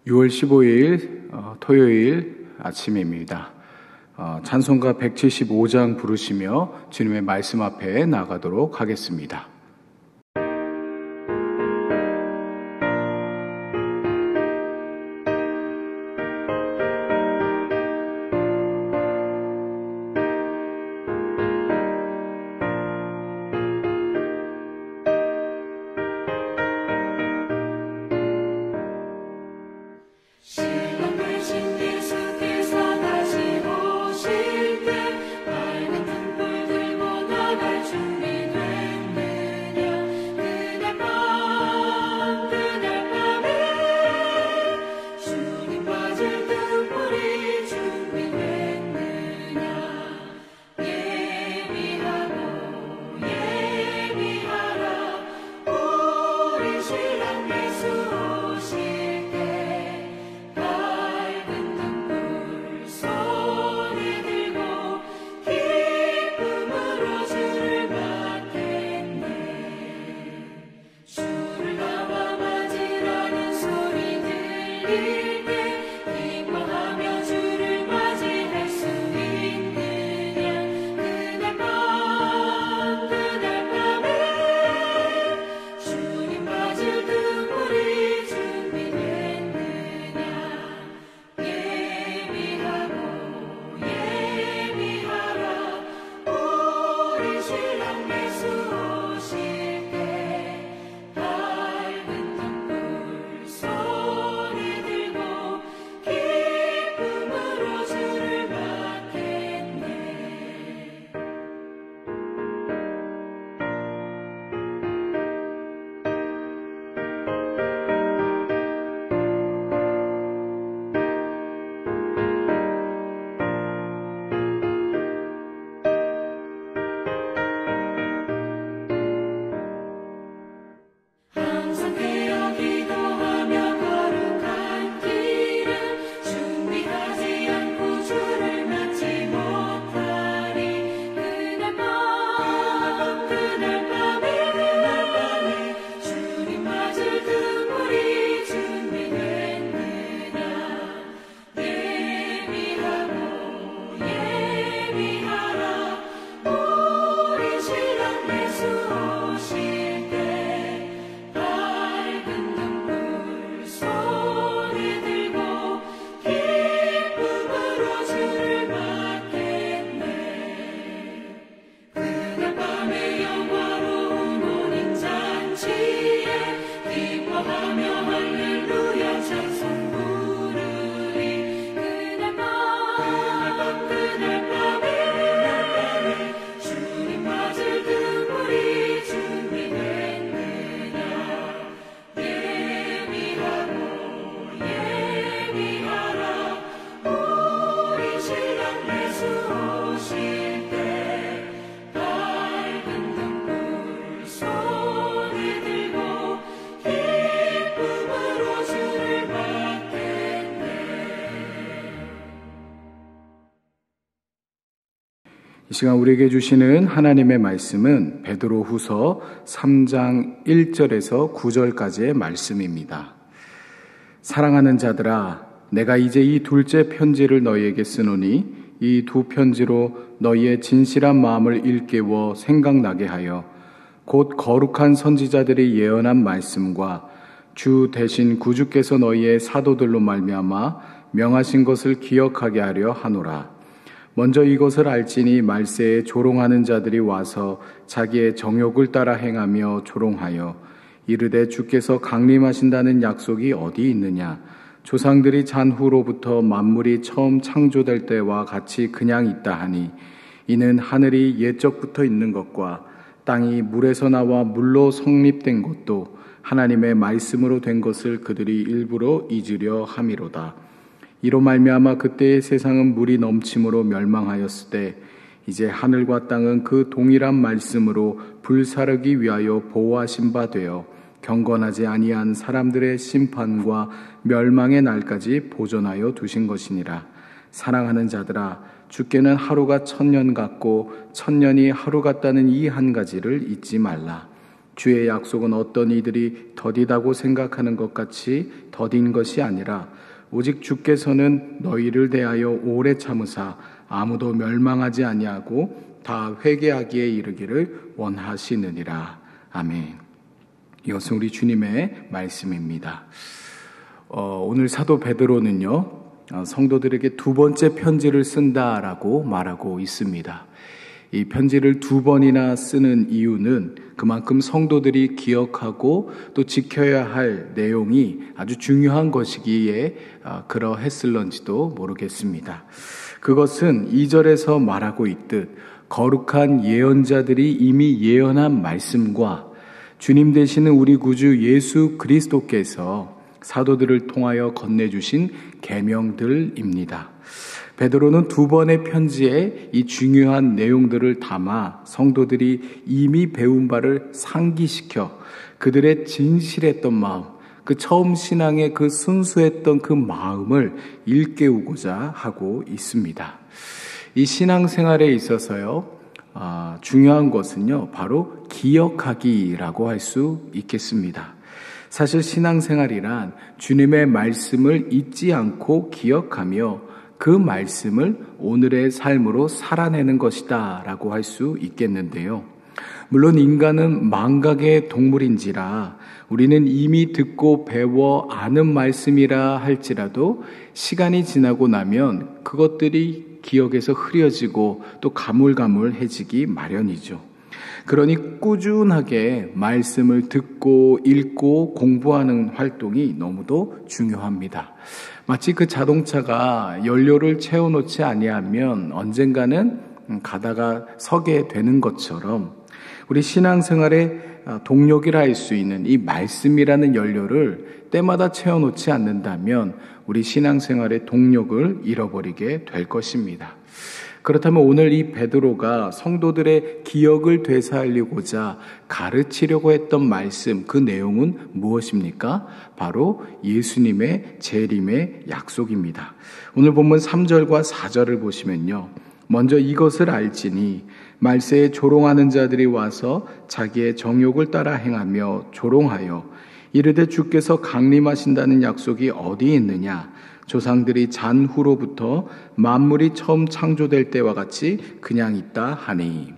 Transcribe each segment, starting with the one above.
6월 15일 토요일 아침입니다. 찬송가 175장 부르시며 주님의 말씀 앞에 나가도록 하겠습니다. 이 시간 우리에게 주시는 하나님의 말씀은 베드로후서 3장 1절에서 9절까지의 말씀입니다. 사랑하는 자들아, 내가 이제 이 둘째 편지를 너희에게 쓰노니 이 두 편지로 너희의 진실한 마음을 일깨워 생각나게 하여 곧 거룩한 선지자들이 예언한 말씀과 주 대신 구주께서 너희의 사도들로 말미암아 명하신 것을 기억하게 하려 하노라. 먼저 이것을 알지니 말세에 조롱하는 자들이 와서 자기의 정욕을 따라 행하며 조롱하여 이르되 주께서 강림하신다는 약속이 어디 있느냐? 조상들이 잔 후로부터 만물이 처음 창조될 때와 같이 그냥 있다 하니 이는 하늘이 옛적부터 있는 것과 땅이 물에서 나와 물로 성립된 것도 하나님의 말씀으로 된 것을 그들이 일부러 잊으려 함이로다. 이로 말미암아 그때의 세상은 물이 넘침으로 멸망하였을 때 이제 하늘과 땅은 그 동일한 말씀으로 불사르기 위하여 보호하신 바 되어 경건하지 아니한 사람들의 심판과 멸망의 날까지 보존하여 두신 것이니라. 사랑하는 자들아, 주께는 하루가 1000년 같고 1000년이 하루 같다는 이 한 가지를 잊지 말라. 주의 약속은 어떤 이들이 더디다고 생각하는 것 같이 더딘 것이 아니라 오직 주께서는 너희를 대하여 오래 참으사 아무도 멸망하지 아니하고 다 회개하기에 이르기를 원하시느니라. 아멘. 이것은 우리 주님의 말씀입니다. 오늘 사도 베드로는요, 성도들에게 두 번째 편지를 쓴다라고 말하고 있습니다. 이 편지를 두 번이나 쓰는 이유는 그만큼 성도들이 기억하고 또 지켜야 할 내용이 아주 중요한 것이기에 그러했을런지도 모르겠습니다. 그것은 2절에서 말하고 있듯 거룩한 예언자들이 이미 예언한 말씀과 주님 되시는 우리 구주 예수 그리스도께서 사도들을 통하여 건네주신 계명들입니다. 베드로는 두 번의 편지에 이 중요한 내용들을 담아 성도들이 이미 배운 바를 상기시켜 그들의 진실했던 마음, 그 처음 신앙의 그 순수했던 그 마음을 일깨우고자 하고 있습니다. 이 신앙생활에 있어서요, 중요한 것은요, 바로 기억하기라고 할 수 있겠습니다. 사실 신앙생활이란 주님의 말씀을 잊지 않고 기억하며 그 말씀을 오늘의 삶으로 살아내는 것이다 라고 할 수 있겠는데요. 물론 인간은 망각의 동물인지라 우리는 이미 듣고 배워 아는 말씀이라 할지라도 시간이 지나고 나면 그것들이 기억에서 흐려지고 또 가물가물해지기 마련이죠. 그러니 꾸준하게 말씀을 듣고 읽고 공부하는 활동이 너무도 중요합니다. 마치 그 자동차가 연료를 채워놓지 아니하면 언젠가는 가다가 서게 되는 것처럼 우리 신앙생활의 동력이라 할 수 있는 이 말씀이라는 연료를 때마다 채워놓지 않는다면 우리 신앙생활의 동력을 잃어버리게 될 것입니다. 그렇다면 오늘 이 베드로가 성도들의 기억을 되살리고자 가르치려고 했던 말씀, 그 내용은 무엇입니까? 바로 예수님의 재림의 약속입니다. 오늘 본문 3절과 4절을 보시면요. 먼저 이것을 알지니 말세에 조롱하는 자들이 와서 자기의 정욕을 따라 행하며 조롱하여 이르되 주께서 강림하신다는 약속이 어디 있느냐? 조상들이 잔후로부터 만물이 처음 창조될 때와 같이 그냥 있다 하니.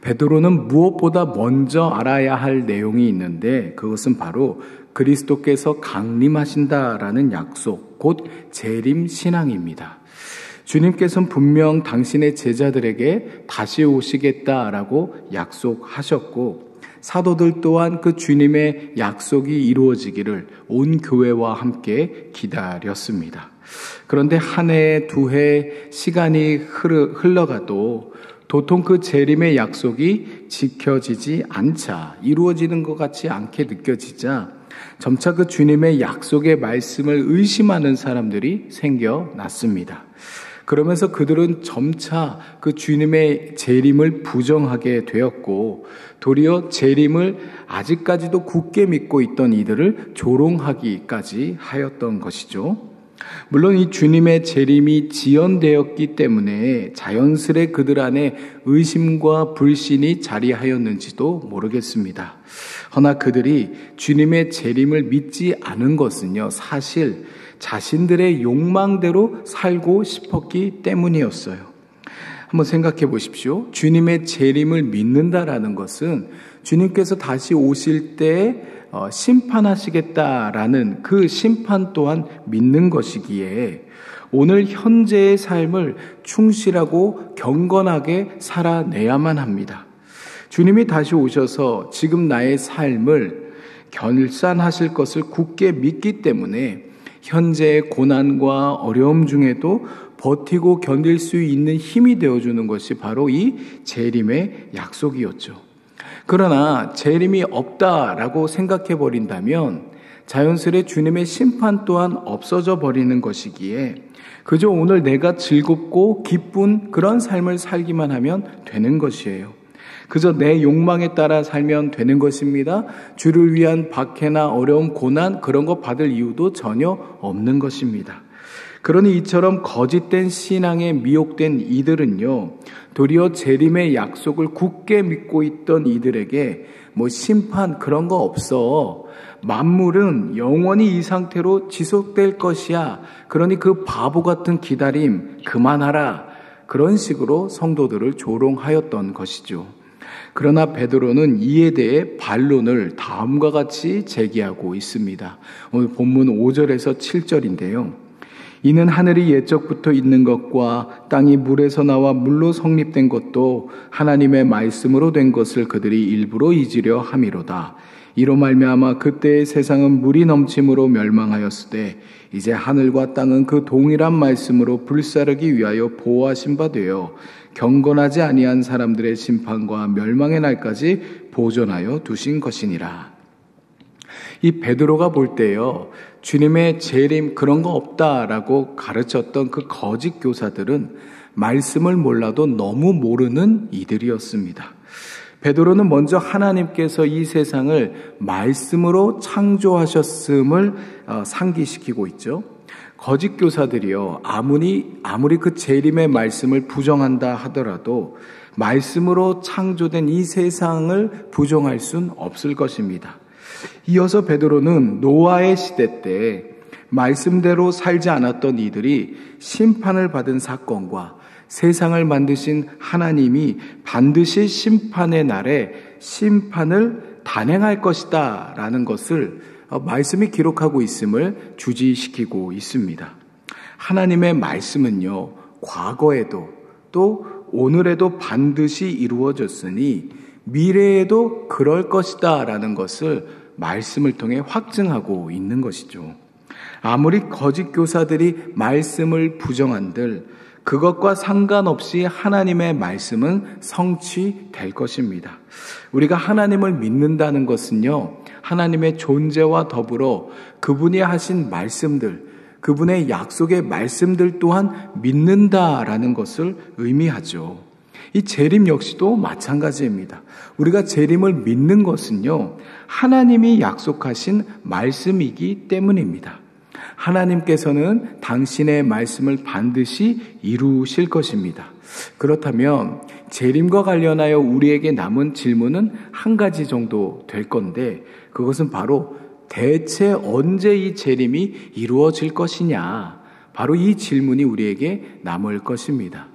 베드로는 무엇보다 먼저 알아야 할 내용이 있는데 그것은 바로 그리스도께서 강림하신다라는 약속, 곧 재림 신앙입니다. 주님께서는 분명 당신의 제자들에게 다시 오시겠다라고 약속하셨고 사도들 또한 그 주님의 약속이 이루어지기를 온 교회와 함께 기다렸습니다. 그런데 한 해, 두 해 시간이 흘러가도 도통 그 재림의 약속이 지켜지지 않자, 이루어지는 것 같지 않게 느껴지자 점차 그 주님의 약속의 말씀을 의심하는 사람들이 생겨났습니다. 그러면서 그들은 점차 그 주님의 재림을 부정하게 되었고 도리어 재림을 아직까지도 굳게 믿고 있던 이들을 조롱하기까지 하였던 것이죠. 물론 이 주님의 재림이 지연되었기 때문에 자연스레 그들 안에 의심과 불신이 자리하였는지도 모르겠습니다. 허나 그들이 주님의 재림을 믿지 않은 것은요, 사실 자신들의 욕망대로 살고 싶었기 때문이었어요. 한번 생각해 보십시오. 주님의 재림을 믿는다라는 것은 주님께서 다시 오실 때 심판하시겠다라는 그 심판 또한 믿는 것이기에 오늘 현재의 삶을 충실하고 경건하게 살아내야만 합니다. 주님이 다시 오셔서 지금 나의 삶을 결산하실 것을 굳게 믿기 때문에 현재의 고난과 어려움 중에도 버티고 견딜 수 있는 힘이 되어주는 것이 바로 이 재림의 약속이었죠. 그러나 재림이 없다라고 생각해 버린다면 자연스레 주님의 심판 또한 없어져 버리는 것이기에 그저 오늘 내가 즐겁고 기쁜 그런 삶을 살기만 하면 되는 것이에요. 그저 내 욕망에 따라 살면 되는 것입니다. 주를 위한 박해나 어려움, 고난 그런 거 받을 이유도 전혀 없는 것입니다. 그러니 이처럼 거짓된 신앙에 미혹된 이들은요, 도리어 재림의 약속을 굳게 믿고 있던 이들에게 뭐 심판 그런 거 없어. 만물은 영원히 이 상태로 지속될 것이야. 그러니 그 바보 같은 기다림 그만하라. 그런 식으로 성도들을 조롱하였던 것이죠. 그러나 베드로는 이에 대해 반론을 다음과 같이 제기하고 있습니다. 오늘 본문 5절에서 7절인데요. 이는 하늘이 옛적부터 있는 것과 땅이 물에서 나와 물로 성립된 것도 하나님의 말씀으로 된 것을 그들이 일부러 잊으려 함이로다. 이로 말미암아 그때의 세상은 물이 넘침으로 멸망하였으되 이제 하늘과 땅은 그 동일한 말씀으로 불사르기 위하여 보호하신 바 되어 경건하지 아니한 사람들의 심판과 멸망의 날까지 보존하여 두신 것이니라. 이 베드로가 볼 때요, 주님의 재림 그런 거 없다라고 가르쳤던 그 거짓 교사들은 말씀을 몰라도 너무 모르는 이들이었습니다. 베드로는 먼저 하나님께서 이 세상을 말씀으로 창조하셨음을 상기시키고 있죠. 거짓 교사들이요, 아무리 그 재림의 말씀을 부정한다 하더라도 말씀으로 창조된 이 세상을 부정할 순 없을 것입니다. 이어서 베드로는 노아의 시대 때 말씀대로 살지 않았던 이들이 심판을 받은 사건과 세상을 만드신 하나님이 반드시 심판의 날에 심판을 단행할 것이다 라는 것을 말씀이 기록하고 있음을 주지시키고 있습니다. 하나님의 말씀은요, 과거에도 또 오늘에도 반드시 이루어졌으니 미래에도 그럴 것이다 라는 것을 말씀을 통해 확증하고 있는 것이죠. 아무리 거짓 교사들이 말씀을 부정한들 그것과 상관없이 하나님의 말씀은 성취될 것입니다. 우리가 하나님을 믿는다는 것은요, 하나님의 존재와 더불어 그분이 하신 말씀들, 그분의 약속의 말씀들 또한 믿는다라는 것을 의미하죠. 이 재림 역시도 마찬가지입니다. 우리가 재림을 믿는 것은요, 하나님이 약속하신 말씀이기 때문입니다. 하나님께서는 당신의 말씀을 반드시 이루실 것입니다. 그렇다면 재림과 관련하여 우리에게 남은 질문은 한 가지 정도 될 건데, 그것은 바로 대체 언제 이 재림이 이루어질 것이냐, 바로 이 질문이 우리에게 남을 것입니다.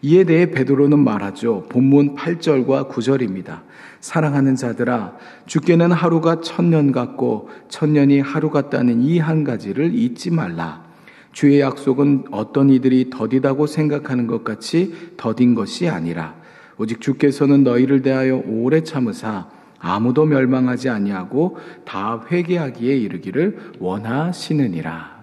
이에 대해 베드로는 말하죠. 본문 8절과 9절입니다. 사랑하는 자들아, 주께는 하루가 1000년 같고 1000년이 하루 같다는 이 한 가지를 잊지 말라. 주의 약속은 어떤 이들이 더디다고 생각하는 것 같이 더딘 것이 아니라 오직 주께서는 너희를 대하여 오래 참으사 아무도 멸망하지 아니하고 다 회개하기에 이르기를 원하시느니라.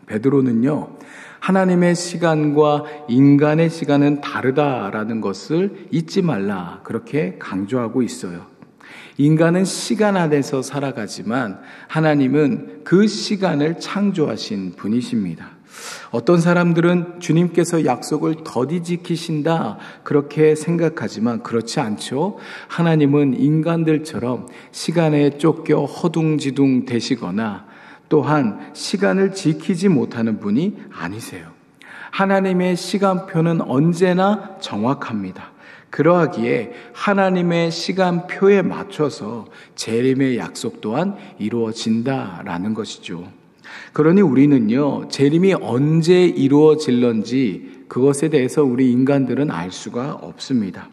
베드로는요, 하나님의 시간과 인간의 시간은 다르다라는 것을 잊지 말라, 그렇게 강조하고 있어요. 인간은 시간 안에서 살아가지만 하나님은 그 시간을 창조하신 분이십니다. 어떤 사람들은 주님께서 약속을 더디 지키신다 그렇게 생각하지만 그렇지 않죠. 하나님은 인간들처럼 시간에 쫓겨 허둥지둥 되시거나 또한 시간을 지키지 못하는 분이 아니세요. 하나님의 시간표는 언제나 정확합니다. 그러하기에 하나님의 시간표에 맞춰서 재림의 약속 또한 이루어진다라는 것이죠. 그러니 우리는요, 재림이 언제 이루어질런지 그것에 대해서 우리 인간들은 알 수가 없습니다.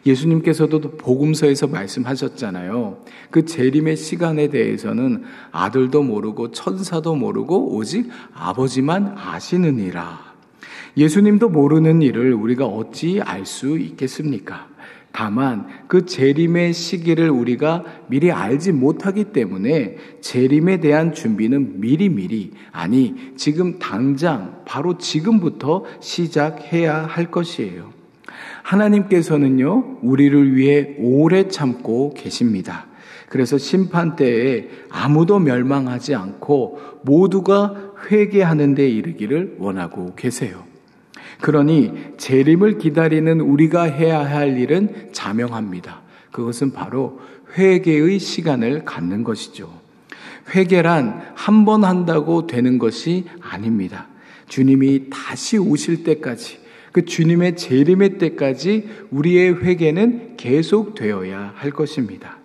예수님께서도 복음서에서 말씀하셨잖아요. 그 재림의 시간에 대해서는 아들도 모르고 천사도 모르고 오직 아버지만 아시느니라. 예수님도 모르는 일을 우리가 어찌 알 수 있겠습니까? 다만 그 재림의 시기를 우리가 미리 알지 못하기 때문에 재림에 대한 준비는 미리미리, 아니 지금 당장 바로 지금부터 시작해야 할 것이에요. 하나님께서는요, 우리를 위해 오래 참고 계십니다. 그래서 심판 때에 아무도 멸망하지 않고 모두가 회개하는 데 이르기를 원하고 계세요. 그러니 재림을 기다리는 우리가 해야 할 일은 자명합니다. 그것은 바로 회개의 시간을 갖는 것이죠. 회개란 한 번 한다고 되는 것이 아닙니다. 주님이 다시 오실 때까지, 그 주님의 재림의 때까지 우리의 회개는 계속되어야 할 것입니다.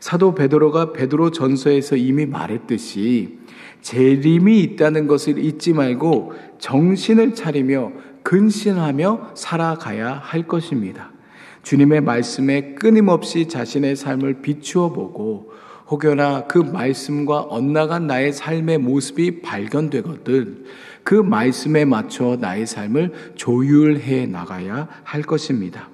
사도 베드로가 베드로 전서에서 이미 말했듯이 재림이 있다는 것을 잊지 말고 정신을 차리며 근신하며 살아가야 할 것입니다. 주님의 말씀에 끊임없이 자신의 삶을 비추어 보고 혹여나 그 말씀과 엇나간 나의 삶의 모습이 발견되거든 그 말씀에 맞춰 나의 삶을 조율해 나가야 할 것입니다.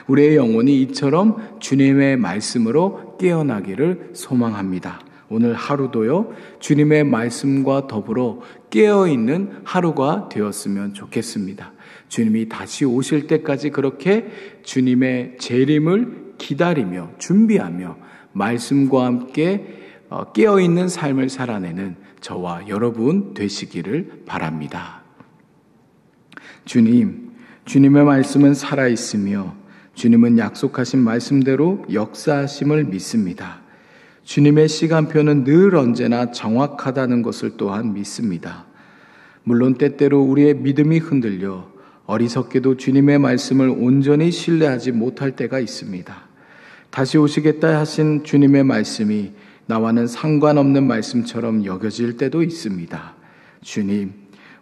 우리의 영혼이 이처럼 주님의 말씀으로 깨어나기를 소망합니다. 오늘 하루도요, 주님의 말씀과 더불어 깨어있는 하루가 되었으면 좋겠습니다. 주님이 다시 오실 때까지 그렇게 주님의 재림을 기다리며 준비하며 말씀과 함께 깨어있는 삶을 살아내는 저와 여러분 되시기를 바랍니다. 주님의 말씀은 살아있으며 주님은 약속하신 말씀대로 역사하심을 믿습니다. 주님의 시간표는 늘 언제나 정확하다는 것을 또한 믿습니다. 물론 때때로 우리의 믿음이 흔들려 어리석게도 주님의 말씀을 온전히 신뢰하지 못할 때가 있습니다. 다시 오시겠다 하신 주님의 말씀이 나와는 상관없는 말씀처럼 여겨질 때도 있습니다. 주님,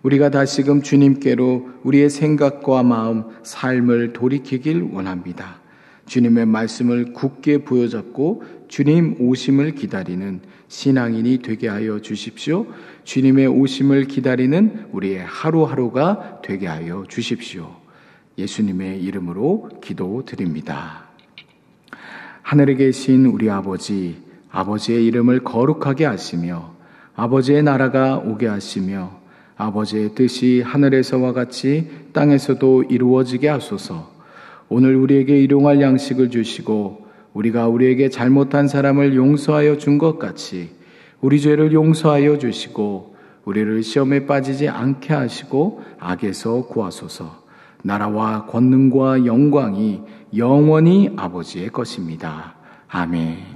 우리가 다시금 주님께로 우리의 생각과 마음, 삶을 돌이키길 원합니다. 주님의 말씀을 굳게 부여잡고 주님 오심을 기다리는 신앙인이 되게 하여 주십시오. 주님의 오심을 기다리는 우리의 하루하루가 되게 하여 주십시오. 예수님의 이름으로 기도드립니다. 하늘에 계신 우리 아버지, 아버지의 이름을 거룩하게 하시며 아버지의 나라가 오게 하시며 아버지의 뜻이 하늘에서와 같이 땅에서도 이루어지게 하소서. 오늘 우리에게 일용할 양식을 주시고 우리가 우리에게 잘못한 사람을 용서하여 준 것 같이 우리 죄를 용서하여 주시고 우리를 시험에 빠지지 않게 하시고 악에서 구하소서. 나라와 권능과 영광이 영원히 아버지의 것입니다. 아멘.